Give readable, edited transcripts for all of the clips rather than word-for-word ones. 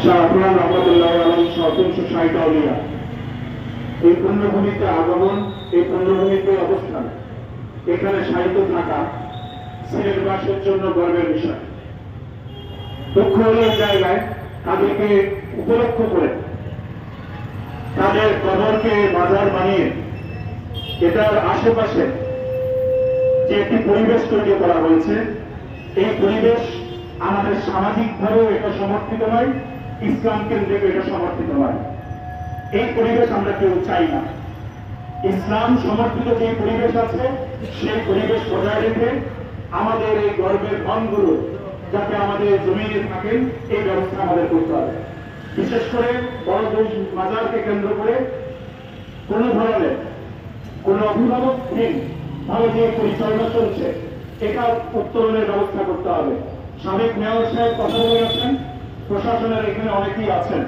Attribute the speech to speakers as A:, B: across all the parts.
A: শাহ আফরান রহমতুল্লাহ আলাইহি 360 আউলিয়া এই পুণ্যভূমিতে আগমন, এই পুণ্যভূমিতে অবস্থান, এখানে সাহিত্য থাকা সিলেটবাসীর জন্য গর্বের বিষয়। দুঃখ হল এই জায়গায় তাদেরকে উপলক্ষ করে তাদের কবরকে বাজার বানিয়ে এটার আশেপাশে যে একটি পরিবেশ তৈরি করা হয়েছে, এই পরিবেশ আমাদের সামাজিকভাবেও এটা সমর্থিত নয়, ইসলাম কেন্দ্রিক এটা সমর্থিত নয়। এই পরিবেশ আমরা কেউ চাই না। ইসলাম সমর্থিত যে পরিবেশ আছে সেই পরিবেশ বজায় রেখে আমাদের এই গর্বের ধনগুলো যাতে আমাদের জমিনে থাকেন এই ব্যবস্থা আমাদের করতে হবে। বিশেষ করে বড় বাজারকে কেন্দ্র করে কোন ধরনের কোন অভিভাবকহীন ভাবে যে পরিচালনা চলছে এটা উত্তরণের ব্যবস্থা করতে হবে। সাবেক মেয়র সাহেব কথা বলে গেছেন, প্রশাসনের এখানে অনেকেই আছেন।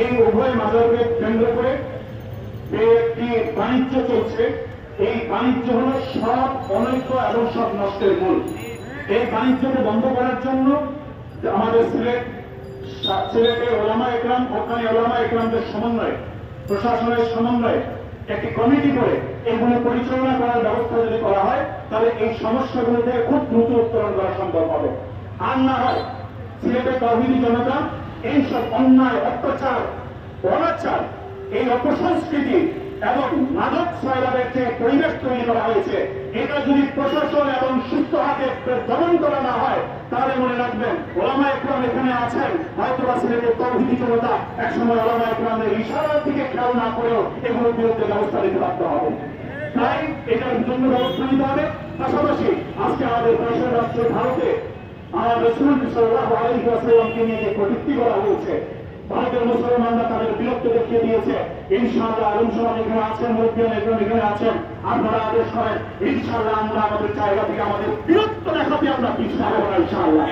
A: এই উভয় মাজারকে কেন্দ্র করে যে একটি বাণিজ্য চলছে, এই বাণিজ্য হল সব অনৈক্য এবং সব নষ্টের মূল। এই বাণিজ্যকে বন্ধ করার জন্য আমাদের সিলেটে ওলামা একরাম, হক্কানি ওলামা একরামদের সমন্বয়ে, প্রশাসনের সমন্বয়ে একটি কমিটি করে এগুলো পরিচালনা করার ব্যবস্থা যদি করা হয় তাহলে এই সমস্যাগুলো থেকে খুব দ্রুত উত্তরণ করা সম্ভব হবে। আর না হয় সিলেটের তাওহীদি জনতা এইসব অন্যায়, অত্যাচার, অনাচার, এই অপসংস্কৃতি এবং মাদক সয়লাভের যে পরিবেশ তৈরি করা হয়েছে এটা যদি প্রশাসন এবং সুস্থ হাতে দমন করা না হয় তাহলে মনে রাখবেন ওলামা একরাম এখানে আছেন, হয়তো বা সিলেটের তাওহীদি জনতা একসময় ওলামা একরামের ইশারার দিকে খেয়াল না করেও এগুলোর বিরুদ্ধে ব্যবস্থা নিতে পারতে হবে। তাই এটার জন্য ব্যবস্থা নিতে হবে। পাশাপাশি আজকে আমাদের দেশের রাষ্ট্র ভারতে আমার রাসূল সাল্লাল্লাহু আলাইহি ওয়াসাল্লামকে নিয়ে যে কটূক্তি করা হয়েছে, ভারতের মুসলমানরা তাদের বিরক্ত দেখিয়ে দিয়েছে। ইনশাআল্লাহ আলম সমাজ এখানে আছেন, মুরব্বিয়ান এখানে আছেন, আপনারা আদেশ করেন, ইনশাআল্লাহ আমরা আমাদের জায়গা থেকে আমাদের বিরক্ত দেখাতে আমরা পিছনে হবো না ইনশাআল্লাহ।